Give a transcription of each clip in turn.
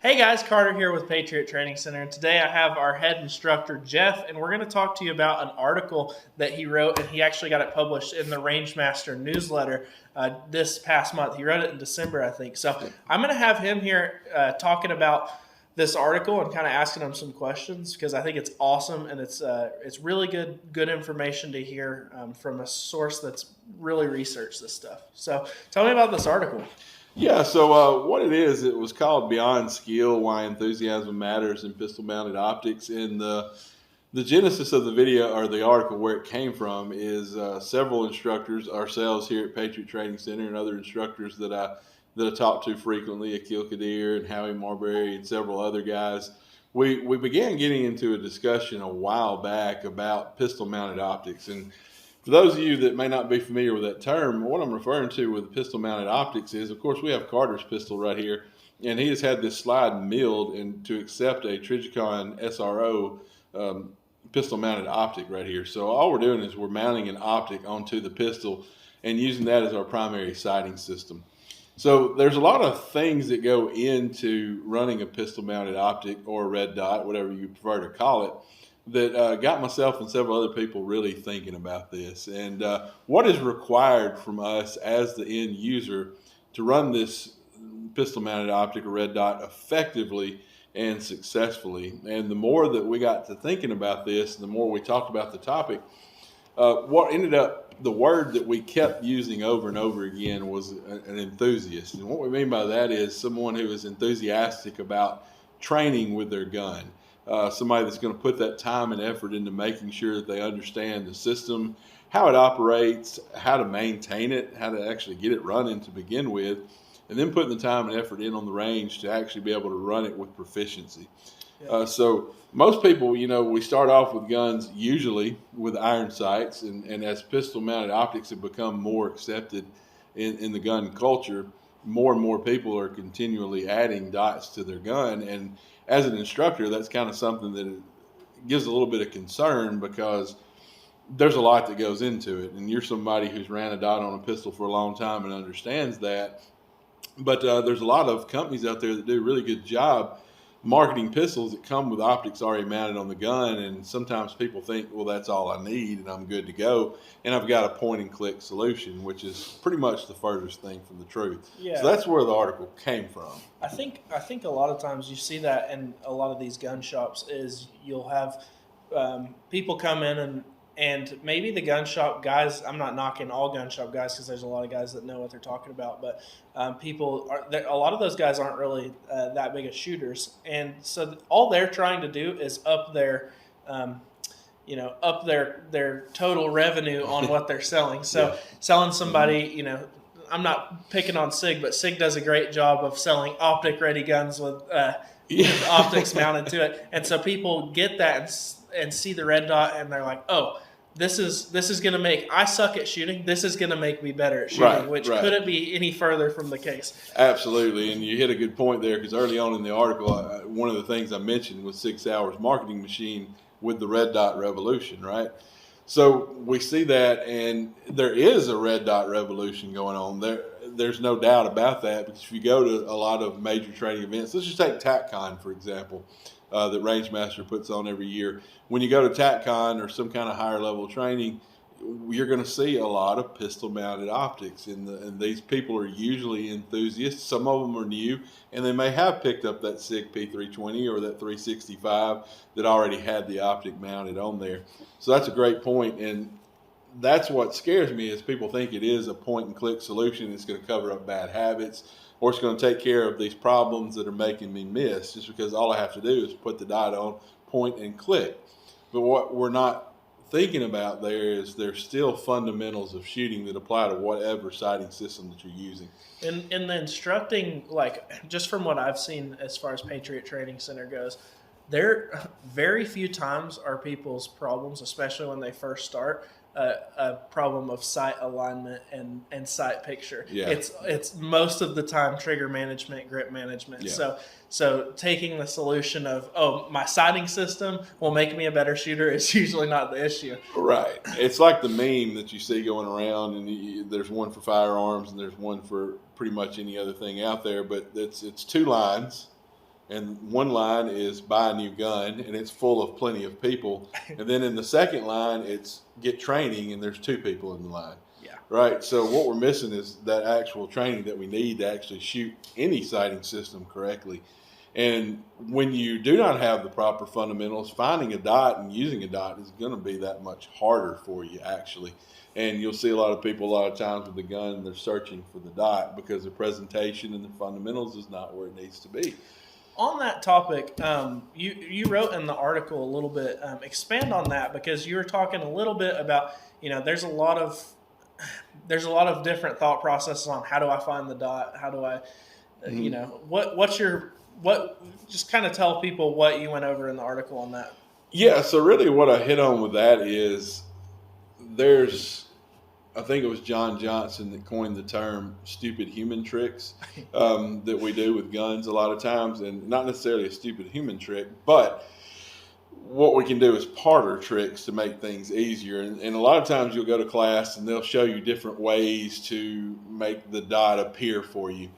Hey guys, Carter here with Patriot Training Center, and today I have our head instructor Jeff, and we're going to talk to you about an article that he wrote, and he actually got it published in the Rangemaster newsletter this past month. He wrote it in December, I think. So I'm going to have him here talking about this article and kind of asking him some questions because I think it's awesome and it's really good information to hear from a source that's really researched this stuff. So tell me about this article. Yeah, so what it was called Beyond Skill, Why Enthusiasm Matters in Pistol-Mounted Optics. And the genesis of the video, or the article where it came from, is several instructors, ourselves here at Patriot Training Center, and other instructors that I talk to frequently, Akil Kadir and Howie Marbury and several other guys. We began getting into a discussion a while back about pistol-mounted optics. And for those of you that may not be familiar with that term, what I'm referring to with pistol-mounted optics is, of course, we have Carter's pistol right here, and he has had this slide milled and to accept a Trijicon SRO pistol-mounted optic right here. So all we're doing is we're mounting an optic onto the pistol and using that as our primary sighting system. So there's a lot of things that go into running a pistol-mounted optic or a red dot, whatever you prefer to call it, that got myself and several other people really thinking about this. And what is required from us as the end user to run this pistol-mounted optic or red dot effectively and successfully. And the more that we got to thinking about this, the more we talked about the topic, what ended up, the word that we kept using over and over again was an enthusiast. And what we mean by that is someone who is enthusiastic about training with their gun. Somebody that's going to put that time and effort into making sure that they understand the system, how it operates, how to maintain it, how to actually get it running to begin with, and then putting the time and effort in on the range to actually be able to run it with proficiency. So most people, we start off with guns usually with iron sights, and as pistol-mounted optics have become more accepted in the gun culture, more and more people are continually adding dots to their gun. And as an instructor, that's kind of something that gives a little bit of concern because there's a lot that goes into it. And you're somebody who's ran a dot on a pistol for a long time and understands that. But there's a lot of companies out there that do a really good job marketing pistols that come with optics already mounted on the gun, and sometimes people think, well, that's all I need and I'm good to go, and I've got a point and click solution, which is pretty much the furthest thing from the truth. So that's where the article came from. I think a lot of times you see that in a lot of these gun shops is you'll have people come in and maybe the gun shop guys, I'm not knocking all gun shop guys because there's a lot of guys that know what they're talking about, but a lot of those guys aren't really that big of shooters. And so all they're trying to do is up their their total revenue on what they're selling. So selling somebody, I'm not picking on SIG, but SIG does a great job of selling optic ready guns with optics mounted to it. And so people get that and see the red dot and they're like, oh, this is going to make, I suck at shooting, this is going to make me better at shooting, which couldn't be any further from the case. Absolutely, and you hit a good point there because early on in the article, one of the things I mentioned was 6 Hour's marketing machine with the red dot revolution, right? So we see that, and there is a red dot revolution going on. There's no doubt about that because if you go to a lot of major training events, let's just take TacCon, for example, that Rangemaster puts on every year. When you go to TacCon or some kind of higher level training, you're going to see a lot of pistol-mounted optics, and these people are usually enthusiasts. Some of them are new, and they may have picked up that SIG P320 or that 365 that already had the optic mounted on there. So that's a great point, and that's what scares me is people think it is a point-and-click solution. It's going to cover up bad habits, or it's going to take care of these problems that are making me miss, just because all I have to do is put the dot on, point, and click. But what we're not thinking about there is there's still fundamentals of shooting that apply to whatever sighting system that you're using. In the instructing, like just from what I've seen as far as Patriot Training Center goes, there very few times are people's problems, especially when they first start, a problem of sight alignment and sight picture. Yeah. It's most of the time trigger management, grip management. Yeah. So taking the solution of, my sighting system will make me a better shooter is usually not the issue. Right. It's like the meme that you see going around, and there's one for firearms and there's one for pretty much any other thing out there, but it's two lines And one line is buy a new gun, and it's full of plenty of people. And then in the second line, it's get training, and there's 2 people in the line. Yeah. Right. So what we're missing is that actual training that we need to actually shoot any sighting system correctly. And when you do not have the proper fundamentals, finding a dot and using a dot is going to be that much harder for you, actually. And you'll see a lot of people a lot of times with the gun, they're searching for the dot because the presentation and the fundamentals is not where it needs to be. On that topic, you wrote in the article a little bit, expand on that, because you were talking a little bit about, there's a lot of different thought processes on how do I find the dot? How do I, just kind of tell people what you went over in the article on that. Yeah. So really what I hit on with that is I think it was John Johnson that coined the term stupid human tricks that we do with guns a lot of times, and not necessarily a stupid human trick, but what we can do is parlor tricks to make things easier. And a lot of times you'll go to class and they'll show you different ways to make the dot appear for you.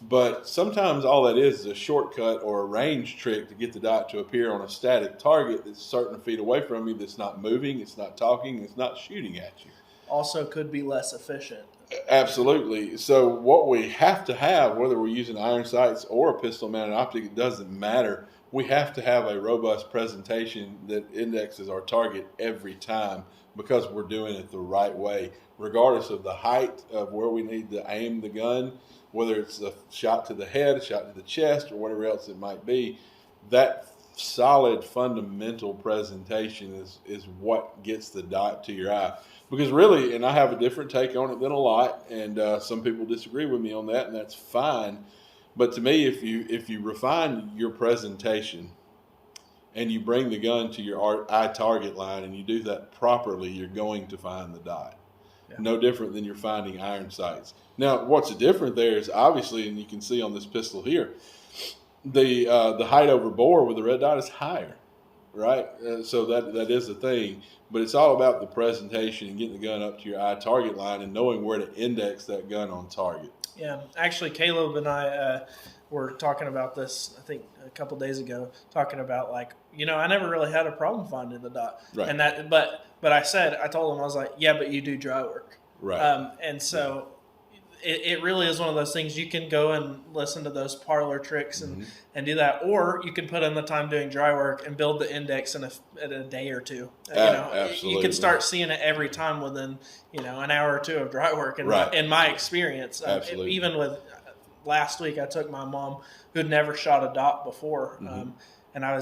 But sometimes all that is a shortcut or a range trick to get the dot to appear on a static target that's certain feet away from you, that's not moving, it's not talking, it's not shooting at you. Also could be less efficient. Absolutely. So what we have to have, whether we're using iron sights or a pistol mounted optic, it doesn't matter. We have to have a robust presentation that indexes our target every time, because we're doing it the right way, regardless of the height of where we need to aim the gun, whether it's a shot to the head, a shot to the chest, or whatever else it might be. That solid fundamental presentation is what gets the dot to your eye. Because really, and I have a different take on it than a lot, and some people disagree with me on that, and that's fine. But to me, if you refine your presentation and you bring the gun to your eye target line and you do that properly, you're going to find the dot. Yeah. No different than you're finding iron sights. Now, what's different there is obviously, and you can see on this pistol here, the height over bore with the red dot is higher, right? So that is the thing. But it's all about the presentation and getting the gun up to your eye target line and knowing where to index that gun on target. Yeah, actually, Caleb and I were talking about this, I think, a couple days ago, talking about, I never really had a problem finding the dot. Right. And but I told him, I was like, yeah, but you do dry work. Right. And so it really is one of those things. You can go and listen to those parlor tricks and do that, or you can put in the time doing dry work and build the index in a day or two. Absolutely. You can start seeing it every time within an hour or two of dry work. And in my experience, even with last week, I took my mom who'd never shot a dot before, and I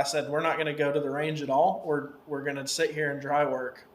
said, we're not going to go to the range at all. We're going to sit here and dry work.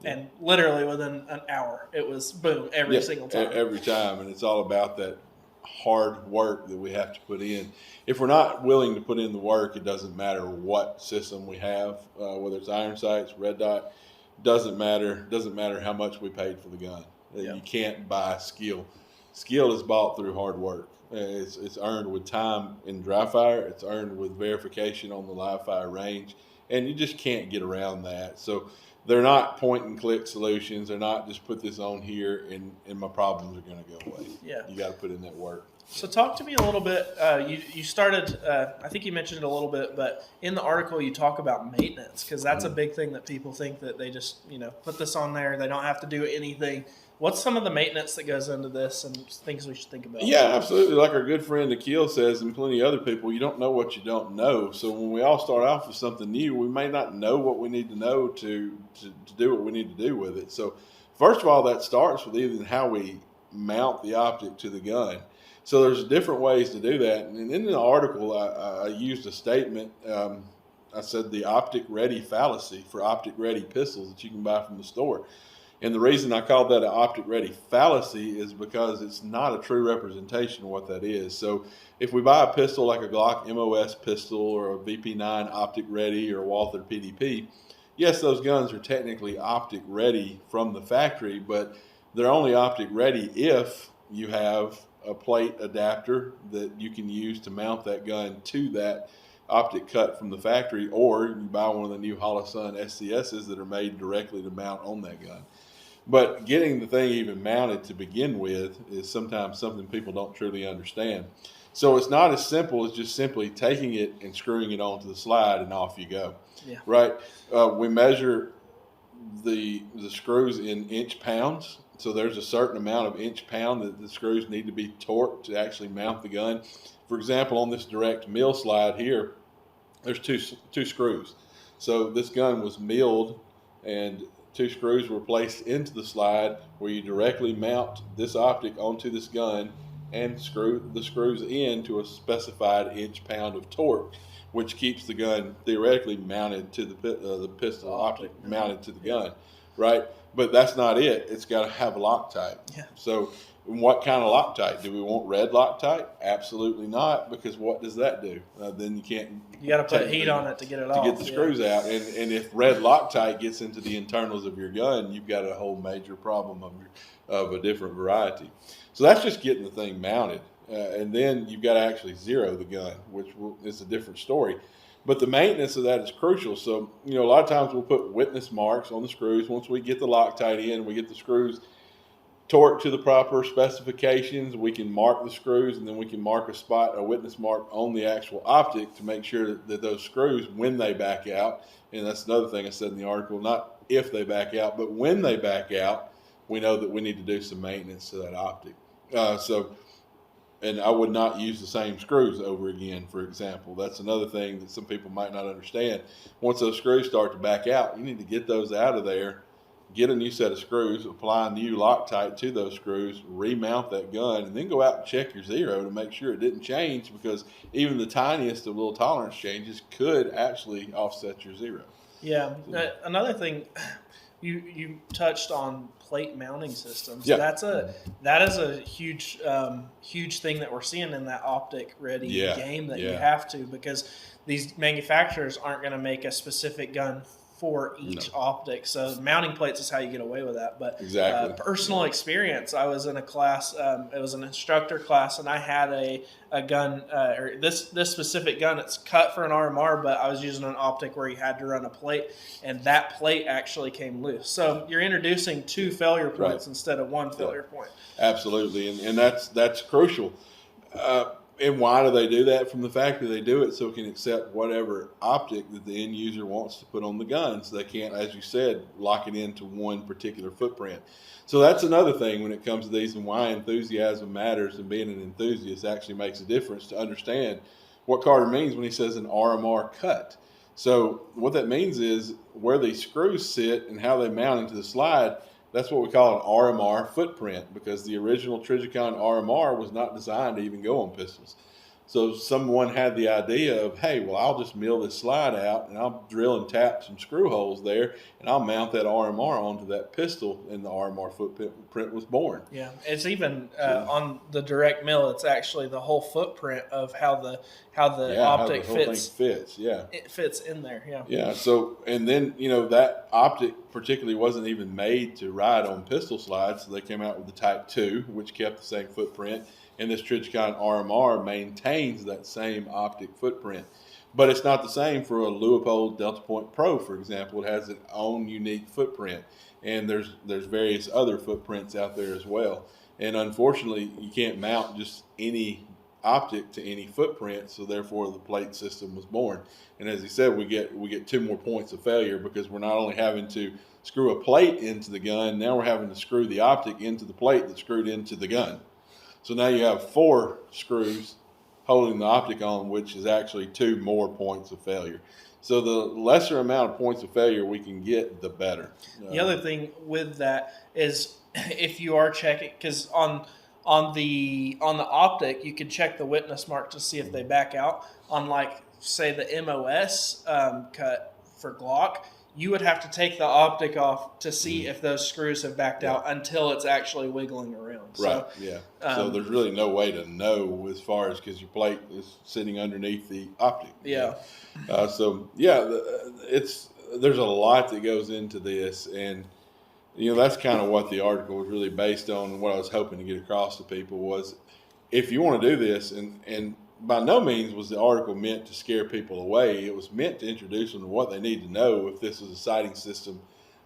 And literally within an hour, it was boom every single time. Every time, and it's all about that hard work that we have to put in. If we're not willing to put in the work, it doesn't matter what system we have, whether it's iron sights, red dot, doesn't matter. Doesn't matter how much we paid for the gun. You can't buy skill. Skill is bought through hard work. It's earned with time in dry fire. It's earned with verification on the live fire range, and you just can't get around that. So they're not point and click solutions. They're not just put this on here and my problems are going to go away. Yeah. You got to put in that work. So talk to me a little bit. You started, I think you mentioned it a little bit, but in the article you talk about maintenance, because that's a big thing that people think that they just, put this on there. They don't have to do anything. What's some of the maintenance that goes into this and things we should think about? Yeah, absolutely. Like our good friend Akil says, and plenty of other people, you don't know what you don't know. So when we all start off with something new, we may not know what we need to know to do what we need to do with it. So first of all, that starts with even how we mount the optic to the gun. So there's different ways to do that. And in the article, I used a statement. I said the optic ready fallacy for optic ready pistols that you can buy from the store. And the reason I called that an optic-ready fallacy is because it's not a true representation of what that is. So if we buy a pistol like a Glock MOS pistol or a VP9 optic-ready or a Walther PDP, yes, those guns are technically optic-ready from the factory, but they're only optic-ready if you have a plate adapter that you can use to mount that gun to that optic cut from the factory, or you buy one of the new Holosun SCSs that are made directly to mount on that gun. But getting the thing even mounted to begin with is sometimes something people don't truly understand. So it's not as simple as just simply taking it and screwing it onto the slide and off you go. Yeah. Right? We measure the screws in inch pounds. So there's a certain amount of inch pound that the screws need to be torqued to actually mount the gun. For example, on this direct mill slide here, there's two screws. So this gun was milled, and 2 screws were placed into the slide where you directly mount this optic onto this gun and screw the screws in to a specified inch pound of torque, which keeps the gun theoretically mounted to the pistol optic mounted to the gun, right? But that's not it. It's got to have Loctite. Yeah. So what kind of Loctite? Do we want red Loctite? Absolutely not, because what does that do? Then you can't. You got to put heat on it to get it off. To get the screws out. And if red Loctite gets into the internals of your gun, you've got a whole major problem of a different variety. So that's just getting the thing mounted. And then you've got to actually zero the gun, which is a different story. But the maintenance of that is crucial. So, a lot of times we'll put witness marks on the screws. Once we get the Loctite in, we get the screws torqued to the proper specifications, we can mark the screws, and then we can mark a witness mark on the actual optic to make sure that those screws, when they back out, and that's another thing I said in the article, not if they back out, but when they back out, we know that we need to do some maintenance to that optic. And I would not use the same screws over again, for example. That's another thing that some people might not understand. Once those screws start to back out, you need to get those out of there, get a new set of screws, apply new Loctite to those screws, remount that gun, and then go out and check your zero to make sure it didn't change, because even the tiniest of little tolerance changes could actually offset your zero. Yeah. Another thing, you touched on plate mounting systems. Yeah. That is a huge thing that we're seeing in that optic ready game that you have to, because these manufacturers aren't going to make a specific gun for each optic. So mounting plates is how you get away with that. But exactly. Personal experience, I was in a class, it was an instructor class, and I had a gun, or this specific gun, it's cut for an RMR, but I was using an optic where you had to run a plate, and that plate actually came loose. So you're introducing 2 failure points instead of 1 failure point. Absolutely, and that's crucial. And why do they do that? From the factory, they do it so it can accept whatever optic that the end user wants to put on the gun. So they can't, as you said, lock it into one particular footprint. So that's another thing when it comes to these, and why enthusiasm matters, and being an enthusiast actually makes a difference to understand what Carter means when he says an RMR cut. So what that means is where these screws sit and how they mount into the slide. That's what we call an RMR footprint, because the original Trijicon RMR was not designed to even go on pistols. So someone had the idea of, hey, well, I'll just mill this slide out and I'll drill and tap some screw holes there, and I'll mount that RMR onto that pistol, and the RMR footprint was born. Yeah, it's even on the direct mill. It's actually the whole footprint of how the optic fits. Yeah, it fits in there. Yeah. Yeah. So, and then that optic particularly wasn't even made to ride on pistol slides. So they came out with the Type 2, which kept the same footprint. And this Trijicon RMR maintains that same optic footprint. But it's not the same for a Leupold Delta Point Pro, for example. It has its own unique footprint. And there's various other footprints out there as well. And unfortunately, you can't mount just any optic to any footprint, so therefore the plate system was born. And as he said, we get 2 more points of failure, because we're not only having to screw a plate into the gun, now we're having to screw the optic into the plate that's screwed into the gun. So now you have 4 screws holding the optic on, which is actually 2 more points of failure. So the lesser amount of points of failure we can get, the better. The other thing with that is, if you are checking, because on the optic you can check the witness mark to see if they back out. On, like, say the MOS cut for Glock, you would have to take the optic off to see if those screws have backed out until it's actually wiggling around. Right. So there's really no way to know, as far as, because your plate is sitting underneath the optic. Yeah. There's a lot that goes into this, and that's kind of what the article was really based on, and what I was hoping to get across to people was, if you want to do this, and by no means was the article meant to scare people away. It was meant to introduce them to what they need to know if this is a sighting system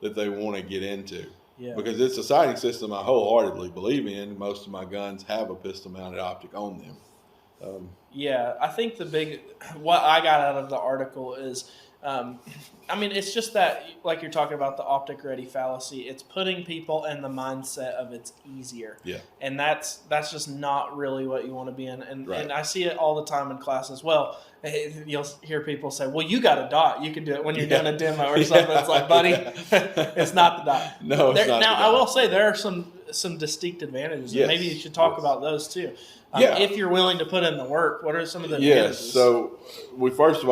that they want to get into. Yeah. Because it's a sighting system I wholeheartedly believe in. Most of my guns have a pistol-mounted optic on them. Yeah, I think what I got out of the article is, it's just that, like you're talking about the optic ready fallacy, it's putting people in the mindset of it's easier. Yeah. And that's just not really what you want to be in. Right. And I see it all the time in class as well. You'll hear people say, well, you got a dot. You can do it when you're doing a demo or something. It's like, buddy, it's not the dot. No, it's not now, the dot. I will say there are some distinct advantages. Yes. Maybe you should talk about those too. If you're willing to put in the work, what are some of the advantages? Yes. So we first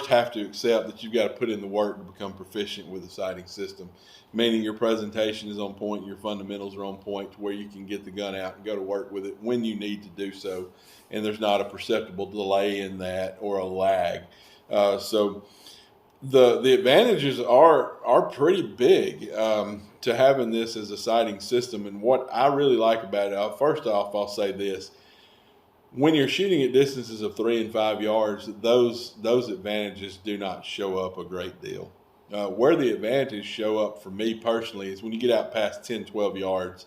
have to accept that you've got to put in the work to become proficient with the sighting system, meaning your presentation is on point, your fundamentals are on point to where you can get the gun out and go to work with it when you need to do so, and there's not a perceptible delay in that or a lag. So the advantages are pretty big to having this as a sighting system. And what I really like about it, first off, I'll say this: when you're shooting at distances of 3 and 5 yards, those advantages do not show up a great deal. Where the advantages show up for me personally is when you get out past 10, 12 yards.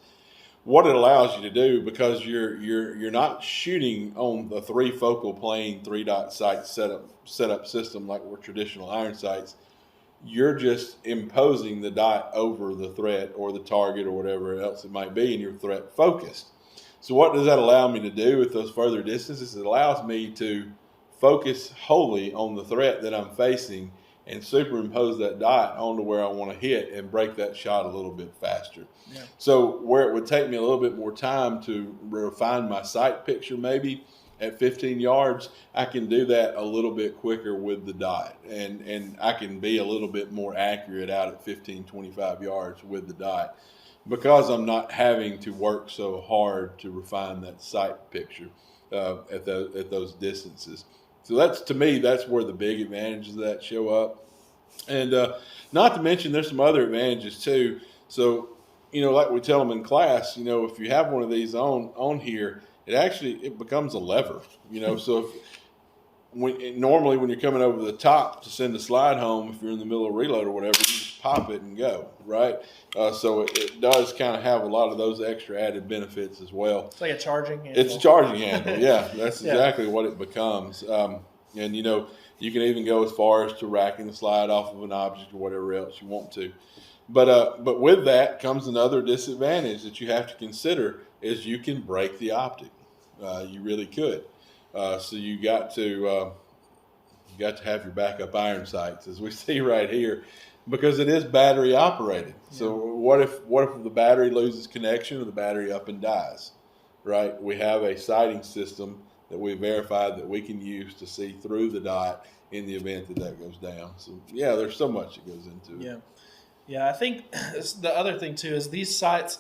What it allows you to do, because you're not shooting on the 3 focal plane 3-dot sight setup system like we're traditional iron sights, you're just imposing the dot over the threat or the target or whatever else it might be, and you're threat focused. So what does that allow me to do with those further distances? It allows me to focus wholly on the threat that I'm facing and superimpose that dot onto where I want to hit and break that shot a little bit faster. Yeah. So where it would take me a little bit more time to refine my sight picture maybe at 15 yards, I can do that a little bit quicker with the dot. And I can be a little bit more accurate out at 15, 25 yards with the dot, because I'm not having to work so hard to refine that sight picture at those distances. So to me, that's where the big advantages of that show up. And not to mention, there's some other advantages too. So, like we tell them in class, if you have one of these on here, it becomes a lever. So normally when you're coming over the top to send a slide home, if you're in the middle of a reload or whatever, you just pop it and go, right? So it does kind of have a lot of those extra added benefits as well. It's like a charging handle. It's a charging handle, yeah. That's exactly what it becomes. And you can even go as far as to racking the slide off of an object or whatever else you want to. But with that comes another disadvantage that you have to consider, is you can break the optic. You really could. So you got to have your backup iron sights, as we see right here, because it is battery operated. Yeah. So what if the battery loses connection or the battery up and dies, right? We have a sighting system that we verified that we can use to see through the dot in the event that goes down. So yeah, there's so much that goes into it. Yeah. I think the other thing too is these sights.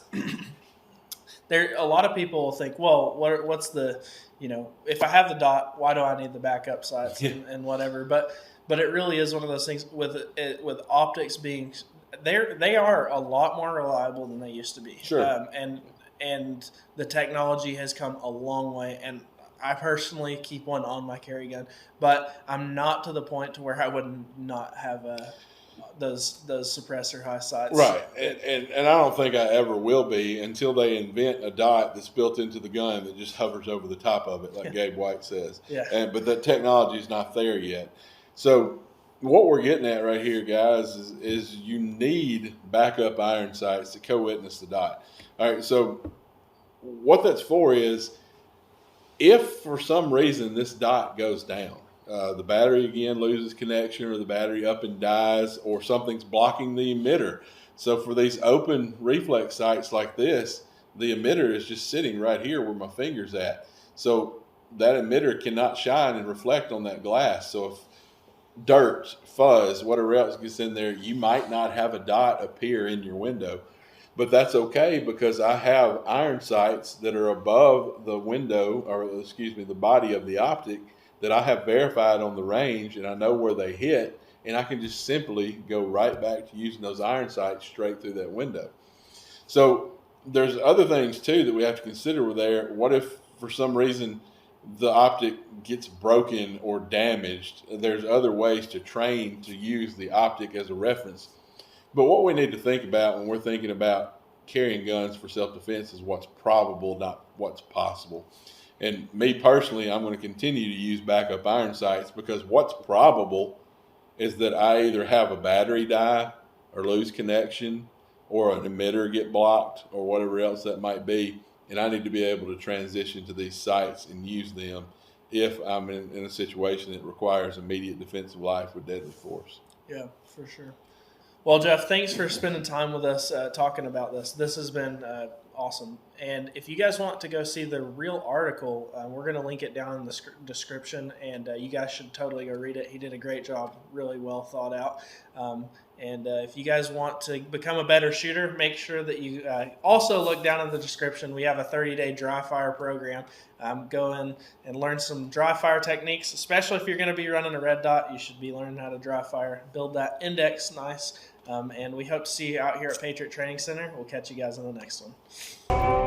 A lot of people will think, well, what's the, if I have the dot, why do I need the backup sights and whatever? But it really is one of those things with optics being, they are a lot more reliable than they used to be. Sure. And the technology has come a long way. And I personally keep one on my carry gun, but I'm not to the point to where I would not have those suppressor high sights. Right. And I don't think I ever will be until they invent a dot that's built into the gun that just hovers over the top of it, like Gabe White says. Yeah. But that technology is not there yet. So what we're getting at right here, guys, is you need backup iron sights to co-witness the dot. All right. So what that's for is, if for some reason this dot goes down, the battery again loses connection, or the battery up and dies, or something's blocking the emitter. So for these open reflex sights like this, the emitter is just sitting right here where my finger's at. So that emitter cannot shine and reflect on that glass. So if dirt, fuzz, whatever else gets in there, you might not have a dot appear in your window. But that's okay, because I have iron sights that are above the window, the body of the optic, that I have verified on the range, and I know where they hit, and I can just simply go right back to using those iron sights straight through that window. So there's other things too that we have to consider there. What if for some reason the optic gets broken or damaged? There's other ways to train to use the optic as a reference. But what we need to think about when we're thinking about carrying guns for self-defense is what's probable, not what's possible. And me personally, I'm going to continue to use backup iron sights because what's probable is that I either have a battery die or lose connection or an emitter get blocked or whatever else that might be. And I need to be able to transition to these sites and use them if I'm in a situation that requires immediate defensive life with deadly force. Yeah, for sure. Well, Jeff, thanks for spending time with us talking about this. This has been awesome. And if you guys want to go see the real article, we're going to link it down in the description, and you guys should totally go read it. He did a great job, really well thought out. And if you guys want to become a better shooter, make sure that you also look down in the description. We have a 30-day dry fire program. Go in and learn some dry fire techniques, especially if you're going to be running a red dot. You should be learning how to dry fire, build that index nice. And we hope to see you out here at Patriot Training Center. We'll catch you guys in the next one.